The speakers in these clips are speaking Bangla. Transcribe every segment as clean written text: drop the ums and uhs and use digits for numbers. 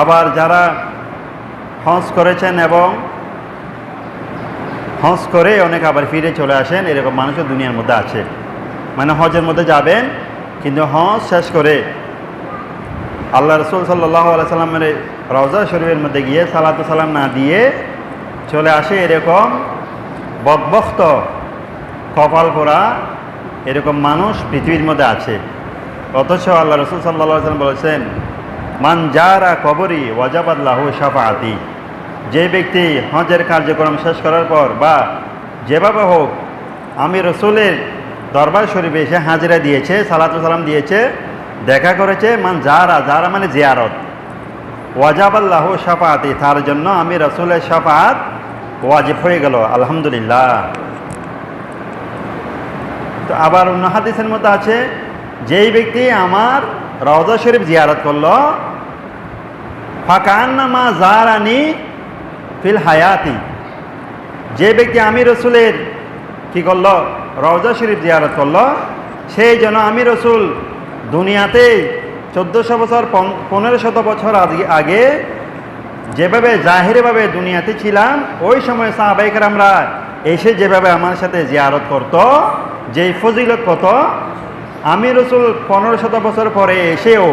আবার যারা হজ করেছেন এবং হজ করে অনেক আবার ফিরে চলে আসেন, এরকম মানুষও দুনিয়ার মধ্যে আছে। মানে হজের মধ্যে যাবেন কিন্তু হজ শেষ করে আল্লাহ রসুল সাল্লাল্লাহু আলাইহি সাল্লামের রওজা শরীফের মধ্যে গিয়ে সালাতু সালাম না দিয়ে চলে আসে, এরকম বদবখত কপাল পোড়া এরকম মানুষ পৃথিবীর মধ্যে আছে। অথচ আল্লাহ রসুল সাল্লাল্লাহু আলাইহি সাল্লাম বলেছেন, মান জারা কবরি ওয়াজাবাত লাহু শাফাআতি। যে ব্যক্তি হজের কার্যক্রম শেষ করার পর বা যেভাবে হোক আমি রসুলের দরবার শরীফে এসে হাজিরা দিয়েছে, সালাতু সালাম দিয়েছে, দেখা করেছে, মান জারা, জারা মানে জিয়ারত, ওয়াজাবাত লাহু শাফাআতি, তার জন্য আমি রসুলের শাফাআত ওয়াজিব হয়ে গেল, আলহামদুলিল্লাহ। তো আবার অন্য হাদিসের মধ্যে আছে, যেই ব্যক্তি আমার রওজা শরীফ জিয়ারত করলো, ফাকান্নামা জারানি ফিল হায়াতি, যে ব্যক্তি আমি রসুলের কি করলো, রওজা শরীফ জিয়ারত করলো, সেই জন্য আমি রসুল দুনিয়াতে 1400 বছর 1500 বছর আগে যেভাবে জাহিরভাবে দুনিয়াতে ছিলাম, ওই সময় সাহাবায়ে কেরামরা এসে যেভাবে আমার সাথে জিয়ারত করত, যেই ফজিলত কত, আমি রসুল 1500 বছর পরে এসেও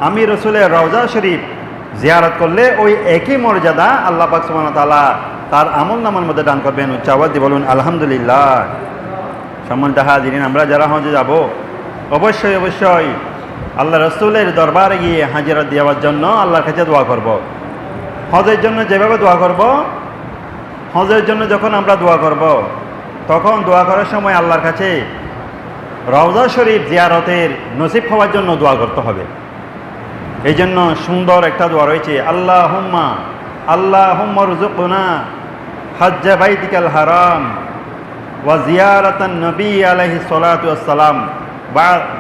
আমি রসুলের রওজা শরীফ জিয়ারত করলে ওই একই মর্যাদা আল্লাহ পাক সুবহানাহু ওয়া তাআলা তার আমল নামার মধ্যে দান করবেন। উচ্চাবাদ দিয়ে বলুন আলহামদুলিল্লাহ। সম্মানিত হাজিরিন, আমরা যারা হজে যাব অবশ্যই অবশ্যই আল্লাহ রসুলের দরবারে গিয়ে হাজিরা দেওয়ার জন্য আল্লাহর কাছে দোয়া করব। হজের জন্য যেভাবে দোয়া করব, হজের জন্য যখন আমরা দোয়া করব তখন দোয়া করার সময় আল্লাহর কাছে রওজা শরীফ জিয়ারতের নসিব হওয়ার জন্য দোয়া করতে হবে। এই জন্য সুন্দর একটা দোয়া রয়েছে, আল্লাহুম্মা রযুকনা হজ্জা বাইতিকাল হারাম ওয়া জিয়ারাতান নবী আলাইহিস সালাতু ওয়াস সালাম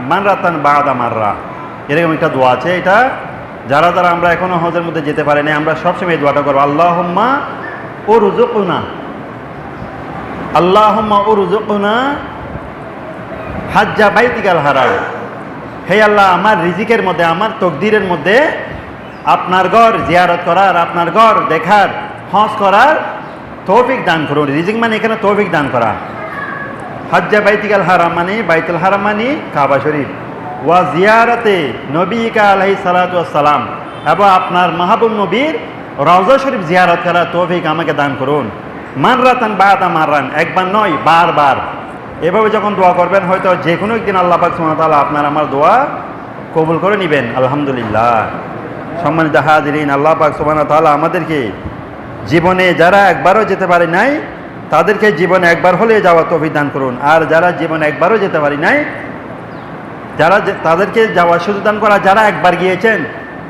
মাররাতান বাদা মাররা। এরকম একটা দোয়া আছে, এটা যারা যারা আমরা এখনো হজের মধ্যে যেতে পারিনি আমরা সবসময় এই দোয়াটা করবো, আল্লাহুম্মা উরযুকনা হজ্জা বাইতিকাল হারাম। হে আল্লাহ, আমার রিজিকের মধ্যে, আমার তকদিরের মধ্যে আপনার ঘর জিয়ারত করার, আপনার ঘর দেখার, হজ করার তৌফিক দান করুন। রিজিক মানে এখানে তৌফিক দান করা। হজ্জা বাইতিকাল হারাম মানে বাইতুল হারাম মানে কাবা শরীফ, ওয়া জিয়ারতে নবীকা আলাইহিস সালাতু ওয়াস সালাম, এবং আপনার মাহবুব নবীর রওজা শরীফ জিয়ারত করার তৌফিক আমাকে দান করুন। মাররাতান বাদা মাররান, একবার নয় বারবার। এভাবে যখন দোয়া করবেন হয়তো যে কোনো একদিন আল্লাহ পাক সুবহানাহু ওয়া তাআলা আপনার আমার দোয়া কবুল করে নেবেন, আলহামদুলিল্লাহ। সম্মানিত হাজিরিন, আল্লাহ পাক সুবহানাহু ওয়া তাআলা আমাদেরকে জীবনে যারা একবারও যেতে পারে নাই তাদেরকে জীবনে একবার হলে যাওয়া তৌফিক দান করুন, আর যারা জীবনে একবারও যেতে পারি নাই তাদেরকে যাওয়ার সুযোগ দান করা, যারা একবার গিয়েছেন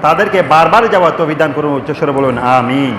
তাদেরকে বারবার যাওয়ার তৌফিক দান করুন। উচ্চস্বরে বলুন আমিন।